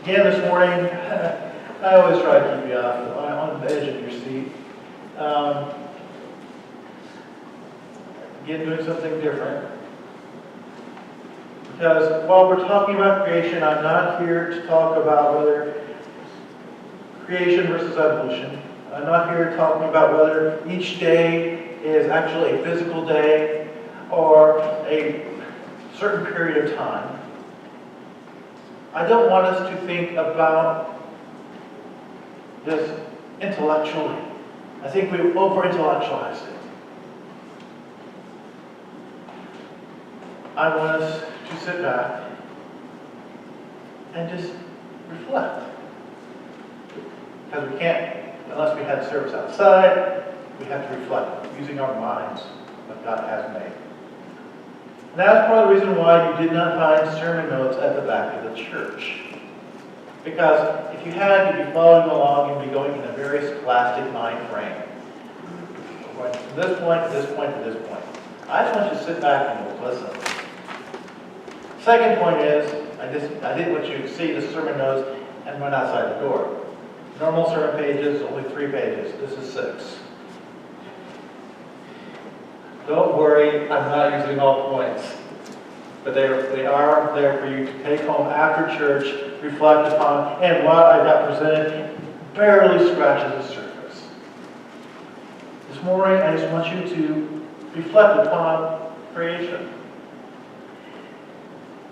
Again this morning, I always try to keep you on the edge of your seat. Again, doing something different. Because while we're talking about creation, I'm not here to talk about whether creation versus evolution. I'm not here talking about whether each day is actually a physical day or a certain period of time. I don't want us to think about this intellectually. I think we over-intellectualize it. I want us to sit back and just reflect. Because we can't, unless we had service outside, we have to reflect using our minds what God has made. And that's part of the reason why you did not find sermon notes at the back of the church. Because if you had, you'd be following along and be going in a very scholastic mind frame. Going from this point to this point to this point. I just want you to sit back and listen. Second point is, I didn't want you to see the sermon notes and run outside the door. Normal sermon pages, only 3 pages. This is 6. Don't worry, I'm not using all points. But they are there for you to take home after church, reflect upon, and what I got presented barely scratches the surface. This morning, I just want you to reflect upon creation.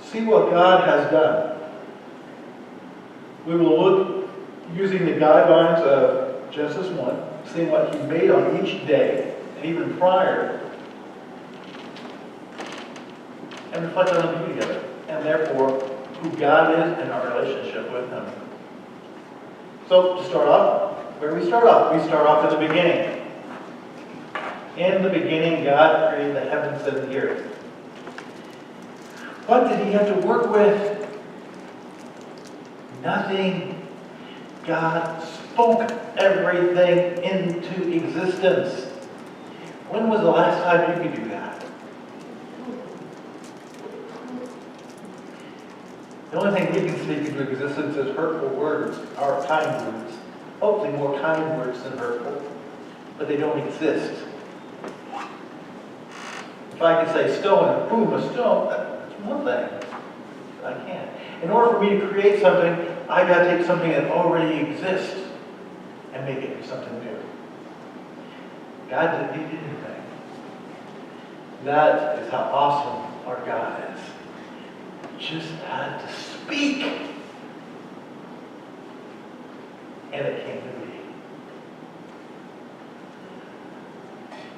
See what God has done. We will look using the guidelines of Genesis 1, seeing what He made on each day, and even prior, and reflect on the beauty of it, and therefore who God is and our relationship with Him. So, to start off, where do we start off? We start off at the beginning. In the beginning, God created the heavens and the earth. What did He have to work with? Nothing. God spoke everything into existence. When was the last time you could do that? The only thing we can speak into existence is hurtful words, or kind words. Hopefully more kind words than hurtful. But they don't exist. If I could say stone and boom, a stone, that's one thing. I can't. In order for me to create something, I've got to take something that already exists and make it into something new. God didn't need anything. That is how awesome our God is. Just had to speak. And it came to be.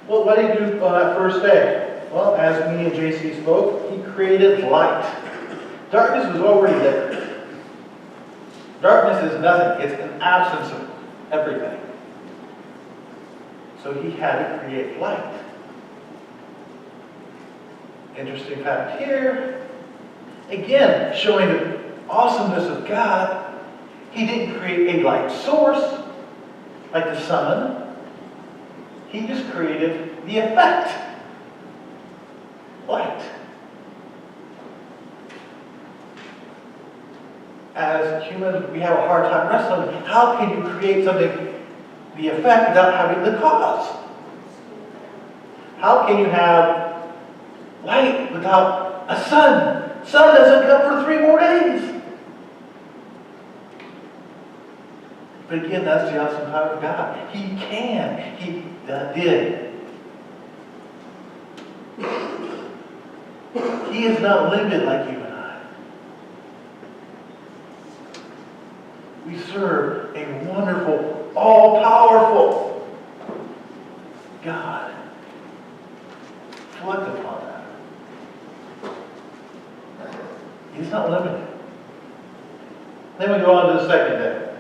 Well, what did He do on that first day? Well, as me and JC spoke, He created light. Darkness was already there. Darkness is nothing. It's an absence of everything. So He had to create light. Interesting fact here. Again, showing the awesomeness of God, He didn't create a light source like the sun. He just created the effect. Light. As humans, we have a hard time wrestling. How can you create something, the effect, without having the cause? How can you have light without a sun? Sun doesn't come for 3 more days. But again, that's the awesome power of God. He can. He did. He is not limited like you and I. We serve a wonderful, all-powerful God. Reflect upon that. He's not limited. Then we go on to the second day.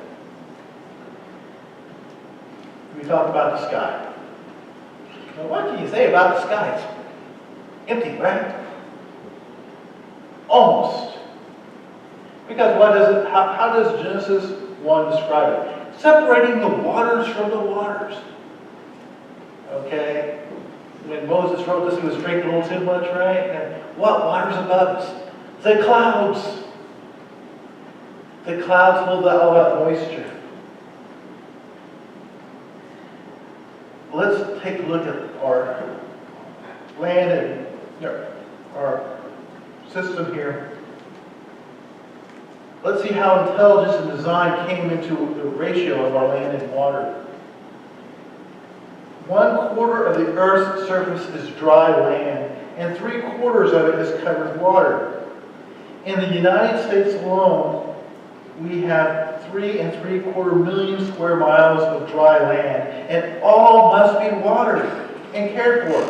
We talk about the sky. Now, what can you say about the sky? It's empty, right? Almost. Because what does it? How does Genesis 1 describe it? Separating the waters from the waters. Okay? When Moses wrote this, he was drinking a little too much, right? And what waters above us? The clouds. The clouds hold all that moisture. Let's take a look at our land and our system here. Let's see how intelligence and design came into the ratio of our land and water. 1/4 of the Earth's surface is dry land, and 3/4 of it is covered with water. In the United States alone, we have 3.75 million square miles of dry land, and all must be watered and cared for.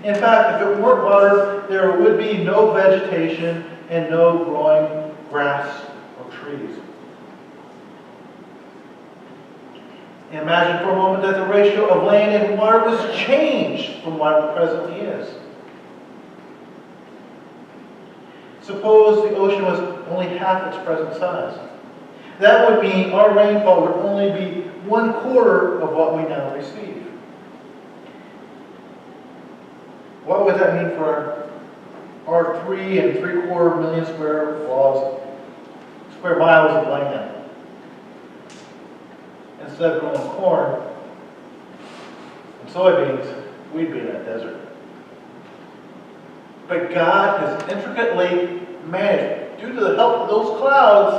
In fact, if it weren't watered, there would be no vegetation and no growing grass or trees. Imagine for a moment that the ratio of land and water was changed from what it presently is. Suppose the ocean was only half its present size. That would mean our rainfall would only be 1/4 of what we now receive. What would that mean for our 3.75 million square miles of land? Instead of growing corn and soybeans, we'd be in a desert. But God has intricately managed, due to the help of those clouds,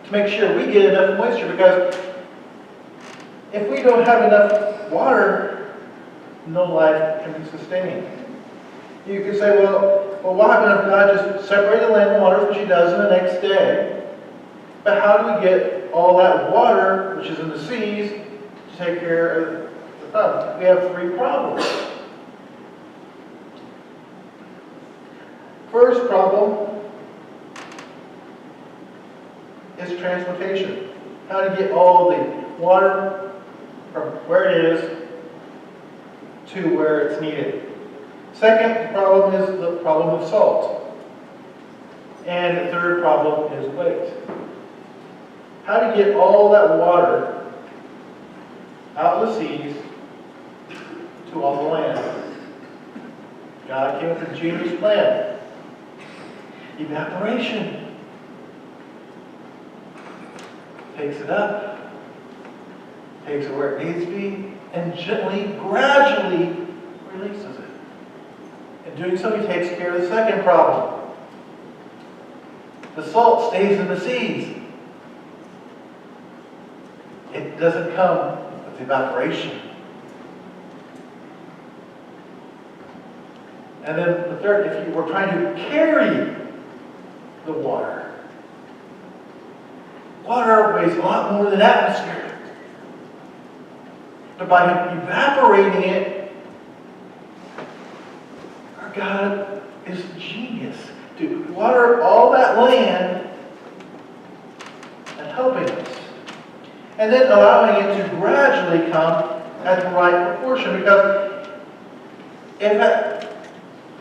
to make sure we get enough moisture, because if we don't have enough water, no life can be sustained. You could say, well, what happened if God just separated land and water, which He does in the next day? But how do we get all that water, which is in the seas, to take care of the problem? We have 3 problems. First problem is transportation. How to get all the water from where it is to where it's needed. Second problem is the problem of salt. And the third problem is weight. How to get all that water out of the seas to all the land. God came up with a genius plan. Evaporation. Takes it up, takes it where it needs to be, and gently, gradually releases it. In doing so, He takes care of the second problem. The salt stays in the seas. It doesn't come with evaporation. And then the third, if you were trying to carry the water, water weighs a lot more than atmosphere. But by evaporating it, our God is genius to water all that land and helping us. And then allowing it to gradually come at the right proportion. Because if it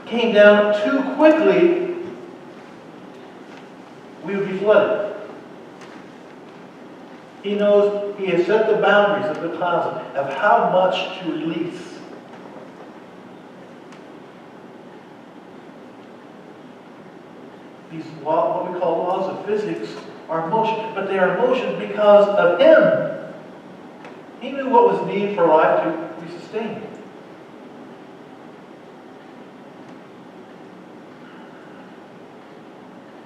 came down too quickly, we would be flooded. He knows, He has set the boundaries of the clouds of how much to release. These what we call laws of physics are motion, but they are motion because of Him. He knew what was needed for life to be sustained.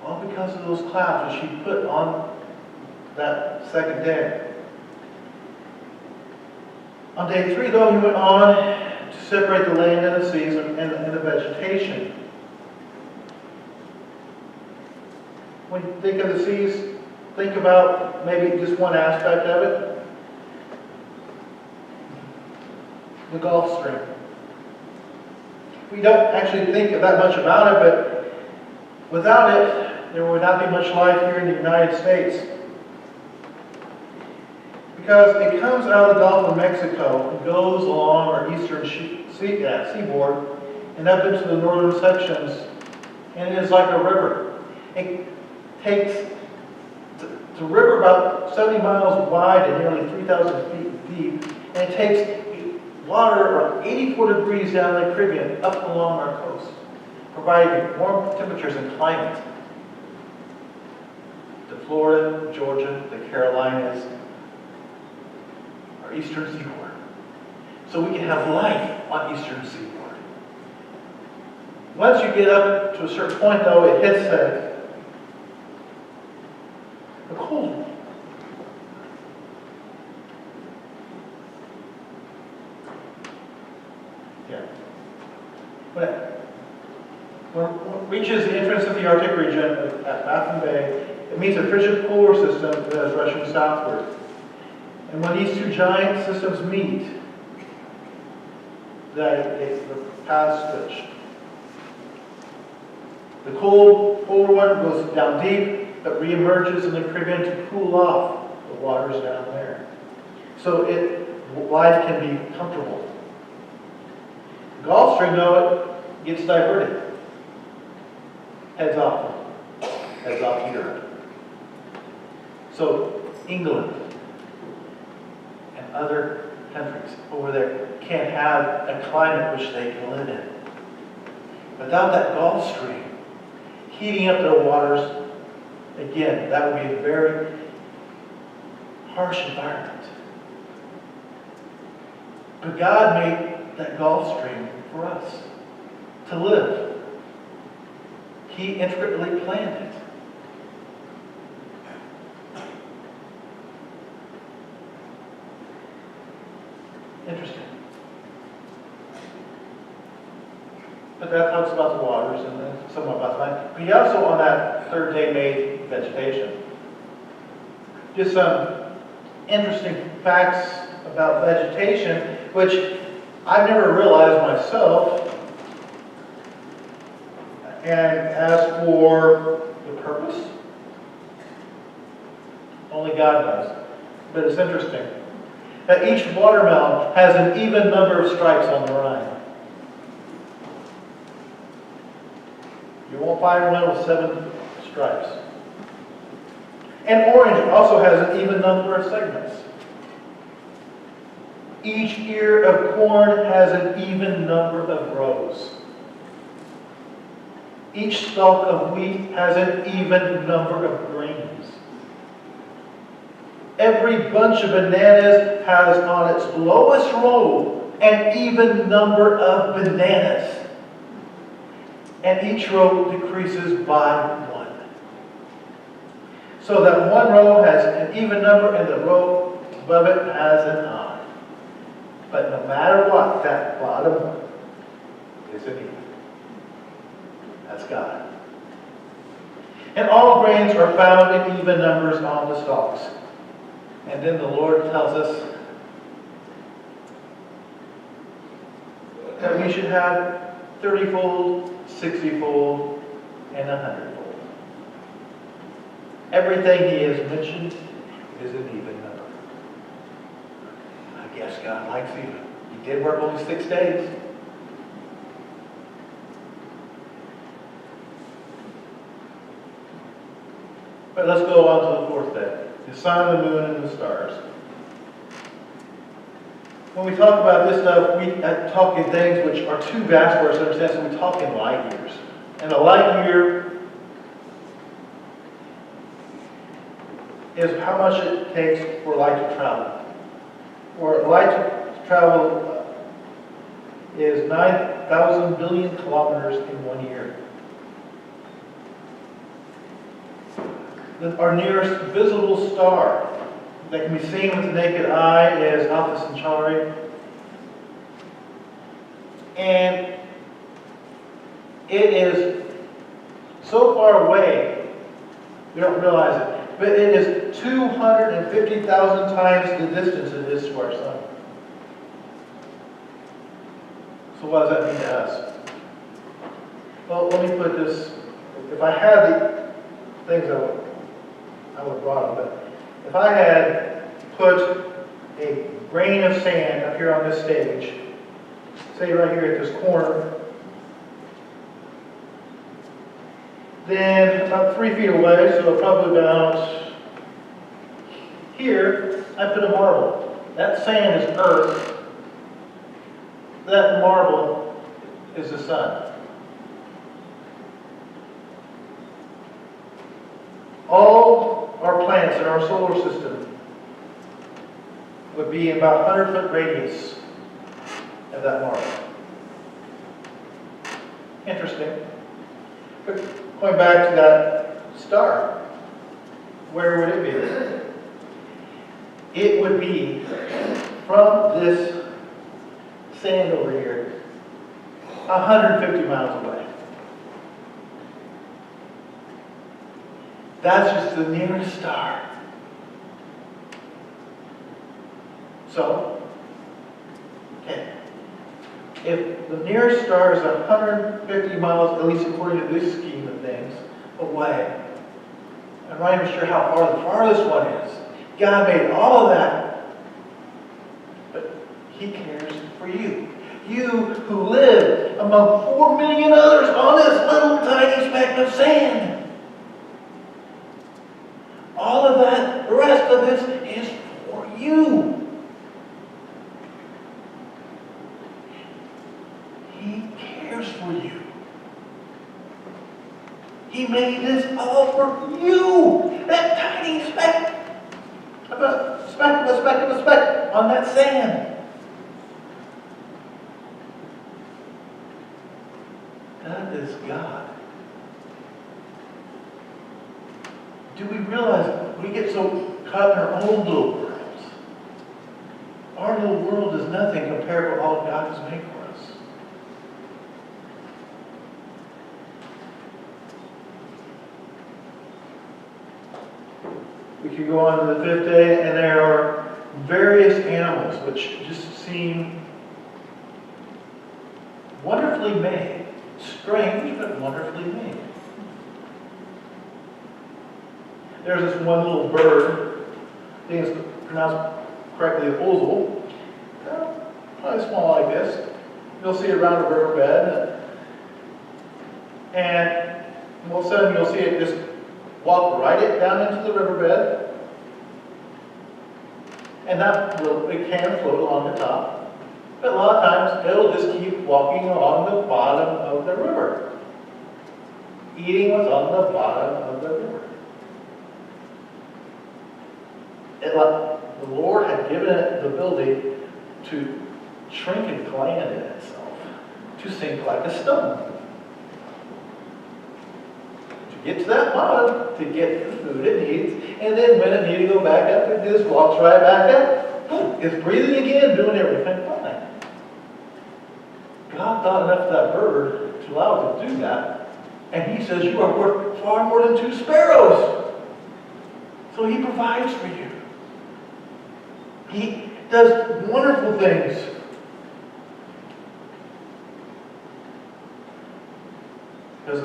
All because of those clouds which He put on that second day. On day 3, though, He went on to separate the land and the seas and the vegetation. When you think of the seas, think about maybe just one aspect of it. The Gulf Stream. We don't actually think that much about it, but without it, there would not be much life here in the United States. Because it comes out of the Gulf of Mexico and goes along our eastern seaboard and up into the northern sections, and it is like a river. It takes the river about 70 miles wide and nearly 3,000 feet deep, and it takes water around 84 degrees down Lake Caribbean up along our coast, providing warm temperatures and climate to Florida, Georgia, the Carolinas, our eastern seaboard. So we can have life on eastern seaboard. Once you get up to a certain point, though, it hits the cold one. Yeah. When it reaches the entrance of the Arctic region at Baffin Bay, it meets a frigid polar system that is rushing southward. And when these two giant systems meet, the paths switch. The cold polar one goes down deep, but reemerges in the Caribbean to cool off the waters down there. So life can be comfortable. The Gulf Stream, though, it gets diverted. Heads off to Europe. So England and other countries over there can have a climate which they can live in. Without that Gulf Stream heating up their waters, again, that would be a very harsh environment. But God made that Gulf Stream for us to live. He intricately planned it. Interesting. But that talks about the waters and then somewhat about the land. But he also, on that third day, made vegetation. Just some interesting facts about vegetation, which I've never realized myself. And as for the purpose, only God knows. But it's interesting that each watermelon has an even number of stripes on the rind. You won't find one with 7 stripes. And orange also has an even number of segments. Each ear of corn has an even number of rows. Each stalk of wheat has an even number of grains. Every bunch of bananas has on its lowest row an even number of bananas. And each row decreases by 1. So that one row has an even number and the row above it has an odd. But no matter what, that bottom one is an even. That's God. And all grains are found in even numbers on the stalks. And then the Lord tells us that we should have 30-fold, 60-fold, and 100-fold. Everything he has mentioned is an even number. I guess God likes even. He did work only 6 days. But let's go on to the 4th day. The sun, the moon, and the stars. When we talk about this stuff, we talk in things which are too vast for us to understand, so we talk in light years. And a light year is how much it takes for light to travel. For light to travel is 9,000 billion kilometers in 1 year. Our nearest visible star that can be seen with the naked eye is Alpha Centauri. And it is so far away, we don't realize it, but it is 250,000 times the distance it is to our sun. So what does that mean to us? Well, let me put this, if I had the things I would have brought them, but if I had put a grain of sand up here on this stage, say right here at this corner, then about 3 feet away, so probably about here, I put a marble. That sand is earth. That marble is the sun. All our planets in our solar system would be in about 100-foot radius of that mark. Interesting. But going back to that star, where would it be? It would be from this sand over here, 150 miles away. That's just the nearest star. So, okay, if the nearest star is 150 miles, at least according to this scheme of things, away, I'm not even sure how far the farthest one is. God made all of that, but He cares for you. You who live among 4 million others on this little tiny speck of sand. All of that, the rest of this is for you. He cares for you. He made this all for you. That tiny speck of a speck of a speck of a speck on that sand. That is God. Do we realize we get so caught in our own little worlds? Our little world is nothing compared to all God has made for us. We could go on to the fifth day, and there are various animals which just seem wonderfully made. Strange, but wonderfully made. There's this one little bird, I think it's pronounced correctly, ozel, probably small like this. You'll see it around a riverbed, and all of a sudden you'll see it just walk right down into the riverbed, and it can float along the top, but a lot of times it'll just keep walking along the bottom of the river, eating what's on the bottom of the river. The Lord had given it the ability to shrink and gland in itself, to sink like a stone. To get to that bottom, to get the food it needs, and then when it needs to go back up, it just walks right back up. Boom, it's breathing again, doing everything fine. God thought enough of that bird to allow it to do that, and He says, you are worth far more than 2 sparrows. So He provides for you. He does wonderful things. Because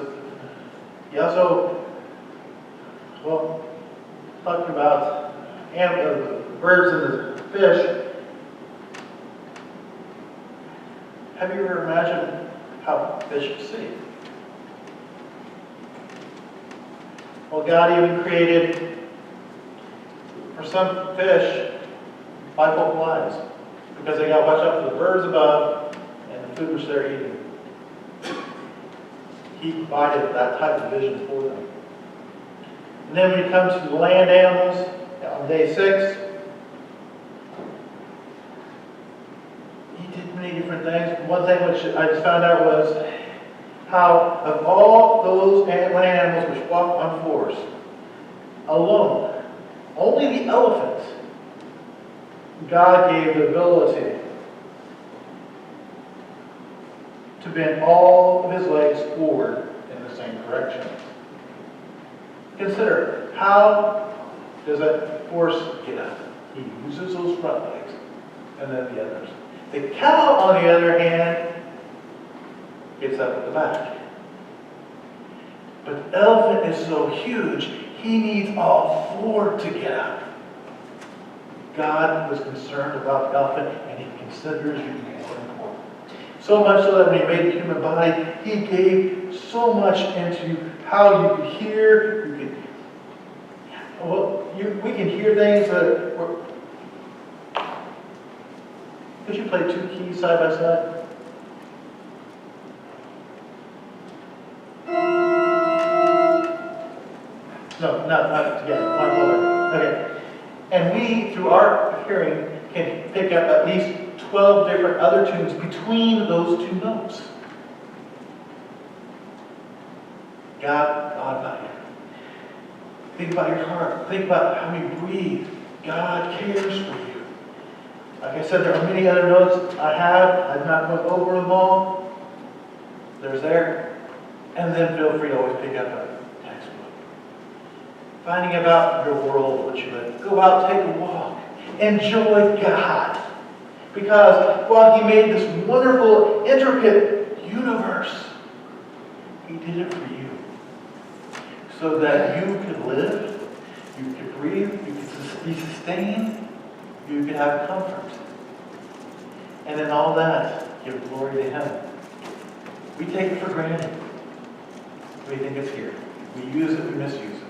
He also, talking about the birds and the fish, have you ever imagined how fish see? Well, God even created, for some fish, bifocal eyes, because they got to watch out for the birds above and the food which they're eating. He provided that type of vision for them. And then when it comes to the land animals, on day 6, He did many different things. One thing which I just found out was how of all those land animals which walk on 4s, alone, only the elephant, God gave the ability to bend all of his legs forward in the same direction. Consider, how does that horse get up? He uses those front legs and then the others. The cow, on the other hand, gets up at the back. But the elephant is so huge, he needs all 4 to get up. God was concerned about the elephant, and He considers you more important. So much so that when He made the human body, He gave so much into how you could hear. We can hear things that were. Could you play 2 keys side by side? No, not together. One lower. And we, through our hearing, can pick up at least 12 different other tunes between those two notes. God got you. Think about your heart. Think about how you breathe. God cares for you. Like I said, there are many other notes I have. I've not went over them all. There's there. And then feel free to always pick up a textbook. Finding about your world, what you live. Go out, take a walk. Enjoy God. Because while He made this wonderful, intricate universe, He did it for you. So that you could live, you could breathe, you could be sustained, you could have comfort. And in all that, give glory to Him. We take it for granted. We think it's here. We use it, we misuse it.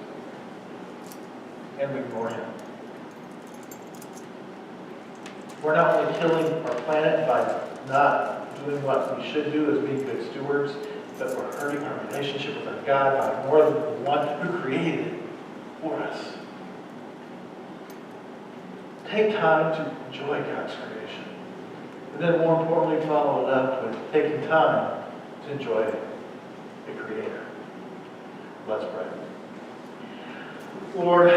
And we ignore Him. We're not only killing our planet by not doing what we should do as being good stewards, but we're hurting our relationship with our God by more than the one who created it for us. Take time to enjoy God's creation. And then more importantly, follow it up with taking time to enjoy the Creator. Let's pray. Lord,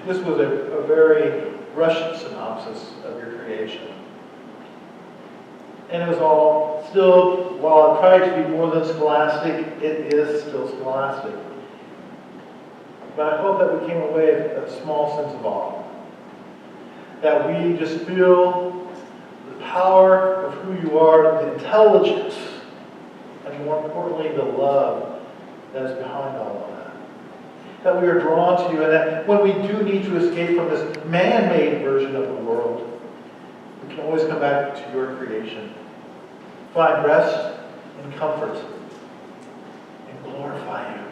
this was a very rushed synopsis of your creation. And it was all still, while I tried to be more than scholastic, it is still scholastic. But I hope that we came away with a small sense of awe. That we just feel the power of who you are, the intelligence, and more importantly, the love that is behind all of that. That we are drawn to you, and that when we do need to escape from this man-made version of the world, we can always come back to your creation. Find rest and comfort and glorify you.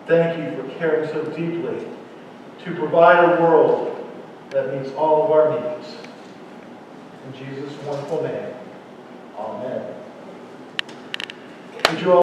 Thank you for caring so deeply to provide a world that meets all of our needs. In Jesus' wonderful name, amen. Would you all